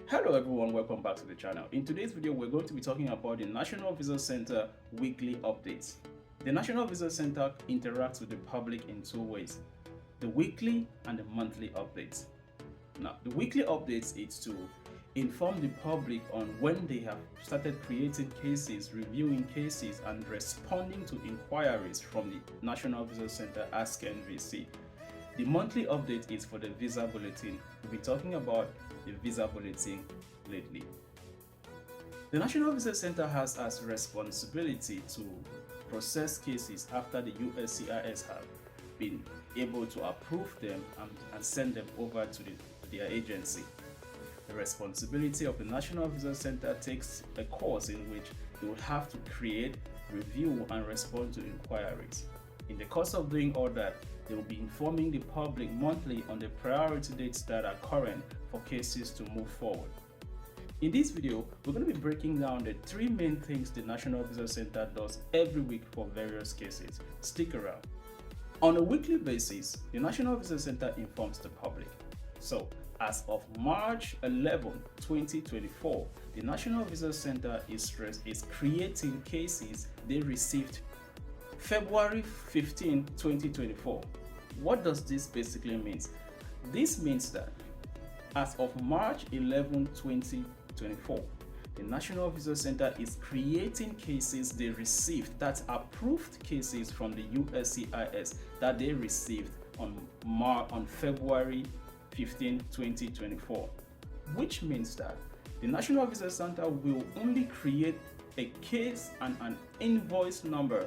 Hello everyone, welcome back to the channel. In today's video, we're going to be talking about the National Visa Center weekly updates. The National Visa Center interacts with the public in two ways, the weekly and the monthly updates. Now, the weekly updates is to inform the public on when they have started creating cases, reviewing cases, and responding to inquiries from the National Visa Center Ask NVC. The monthly update is for the visa bulletin. We'll be talking about the visa bulletin lately. The National Visa Center has as responsibility to process cases after the USCIS have been able to approve them and send them over to their agency. The responsibility of the National Visa Center takes a course in which they will have to create, review, and respond to inquiries. In the course of doing all that, they will be informing the public monthly on the priority dates that are current for cases to move forward. In this video, we're going to be breaking down the three main things the National Visa Center does every week for various cases. Stick around. On a weekly basis, the National Visa Center informs the public. So, as of March 11, 2024, the National Visa Center is creating cases they received February 15, 2024. What does this basically mean? This means that as of March 11, 2024, the National Visa Center is creating cases they received, that's approved cases from the USCIS that they received on February 15, 2024, which means that the National Visa Center will only create a case and an invoice number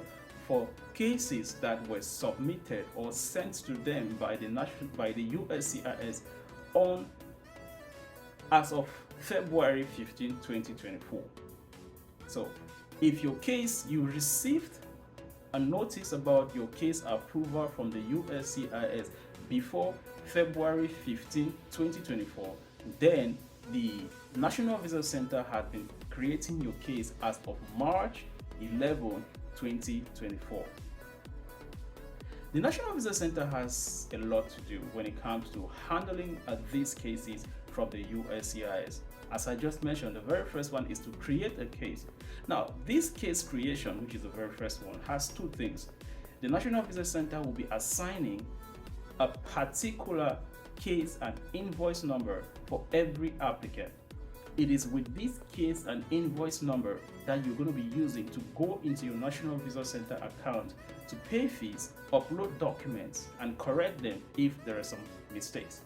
for cases that were submitted or sent to them by the USCIS as of February 15, 2024. So, if your case, you received a notice about your case approval from the USCIS before February 15, 2024, then the National Visa Center had been creating your case as of March 11, 2024. The National Visa Center has a lot to do when it comes to handling these cases from the USCIS. As I just mentioned, the very first one is to create a case. Now, this case creation, which is the very first one, has two things. The National Visa Center will be assigning a particular case and invoice number for every applicant. It is with this case and invoice number that you're going to be using to go into your National Visa Center account to pay fees, upload documents, and correct them if there are some mistakes.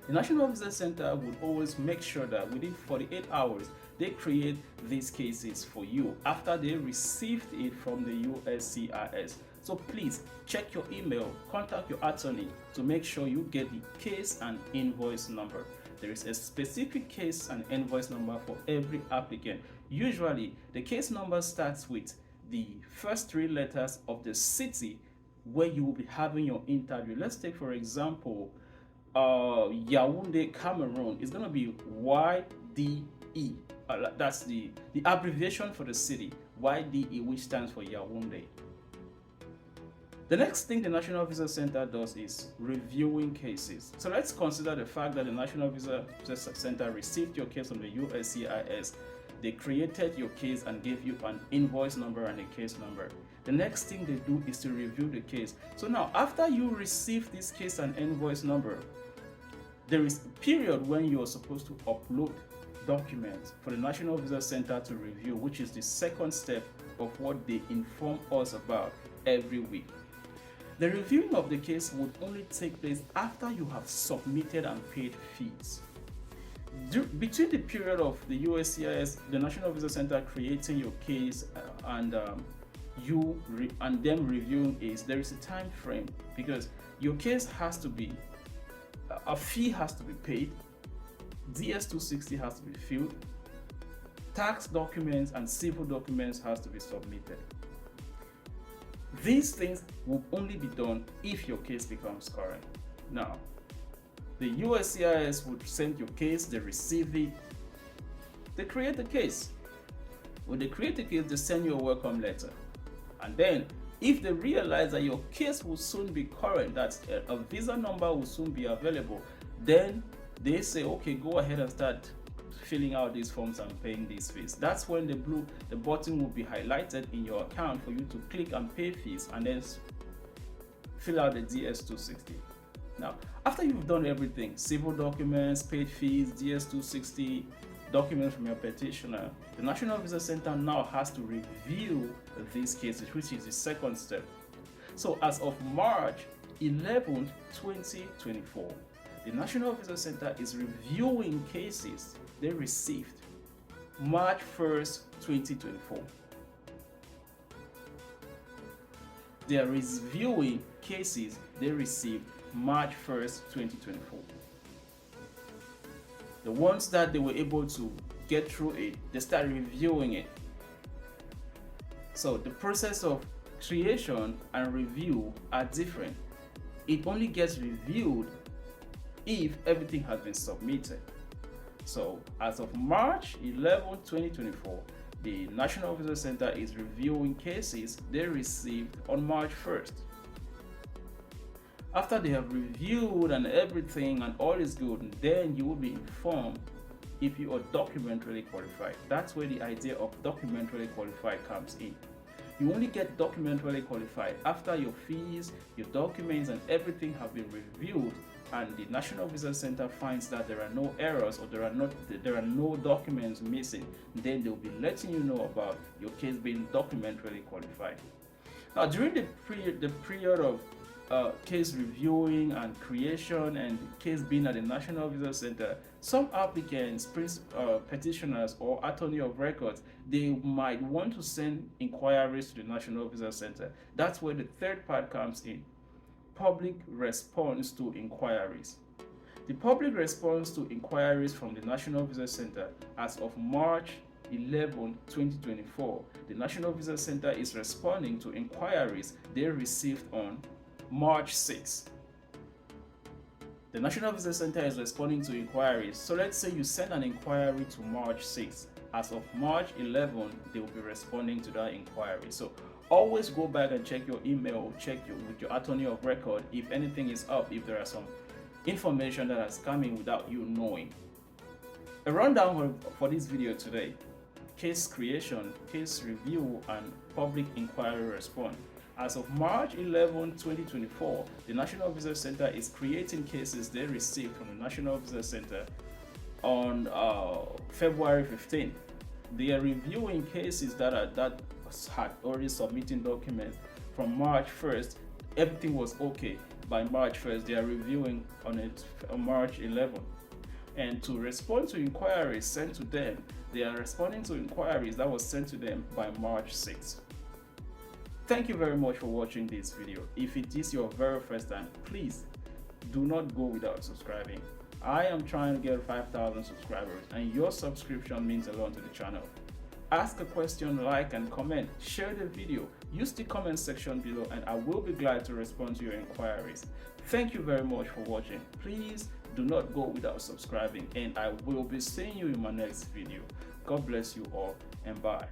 The National Visa Center would always make sure that within 48 hours, they create these cases for you after they received it from the USCIS. So please check your email, contact your attorney to make sure you get the case and invoice number. There is a specific case and invoice number for every applicant. Usually, the case number starts with the first three letters of the city where you will be having your interview. Let's take, for example, Yaoundé, Cameroon. It's going to be YDE. That's the abbreviation for the city, YDE, which stands for Yaoundé. The next thing the National Visa Center does is reviewing cases. So let's consider the fact that the National Visa Center received your case from the USCIS. They created your case and gave you an invoice number and a case number. The next thing they do is to review the case. So now, after you receive this case and invoice number, there is a period when you are supposed to upload documents for the National Visa Center to review, which is the second step of what they inform us about every week. The reviewing of the case would only take place after you have submitted and paid fees. Between the period of the USCIS, the National Visa Center creating your case and them reviewing there is a time frame, because your case has to be, a fee has to be paid, DS-260 has to be filled, tax documents and civil documents has to be submitted. These things will only be done if your case becomes current. Now, the USCIS would send your case, they receive it, they create the case. When they create the case, they send you a welcome letter. And then, if they realize that your case will soon be current, that a visa number will soon be available, then they say, okay, go ahead and start filling out these forms and paying these fees. That's when the button will be highlighted in your account for you to click and pay fees and then fill out the DS-260. Now, after you've done everything, civil documents, paid fees, DS-260, documents from your petitioner, the National Visa Center now has to review these cases, which is the second step. So as of March 11th, 2024, the National Visa Center is reviewing cases they received March 1st, 2024. They are reviewing cases they received March 1st, 2024. The ones that they were able to get through it, they start reviewing it. So the process of creation and review are different. It only gets reviewed if everything has been submitted. So as of March 11, 2024, the National Visa Center is reviewing cases they received on March 1st. After they have reviewed and everything and all is good, then you will be informed if you are documentarily qualified. That's where the idea of documentarily qualified comes in. You only get documentarily qualified after your fees, your documents and everything have been reviewed and the National Visa Center finds that there are no errors or there are no documents missing. Then they'll be letting you know about your case being documentarily qualified. Now, during the period of case reviewing and creation and case being at the National Visa Center, some applicants, petitioners or attorney of records, they might want to send inquiries to the National Visa Center. That's where the third part comes in: public response to inquiries. The public response to inquiries from the National Visa Center as of March 11, 2024, the National Visa Center is responding to inquiries they received on March 6. The National Visa Center is responding to inquiries. So let's say you send an inquiry to March 6. As of March 11, they will be responding to that inquiry. So always go back and check your email, with your attorney of record if anything is up, if there are some information that has come in without you knowing. A rundown for this video today: case creation, case review, and public inquiry response. As of March 11, 2024, the National Visa Center is creating cases they received from the National Visa Center on February 15. They are reviewing cases that had already submitting documents from March 1st. Everything was okay by March 1st. They are reviewing on March 11. And to respond to inquiries sent to them, they are responding to inquiries that was sent to them by March 6th. Thank you very much for watching this video. If it is your very first time, please do not go without subscribing. I am trying to get 5,000 subscribers and your subscription means a lot to the channel. Ask a question, like and comment, share the video, use the comment section below and I will be glad to respond to your inquiries. Thank you very much for watching. Please do not go without subscribing and I will be seeing you in my next video. God bless you all and bye.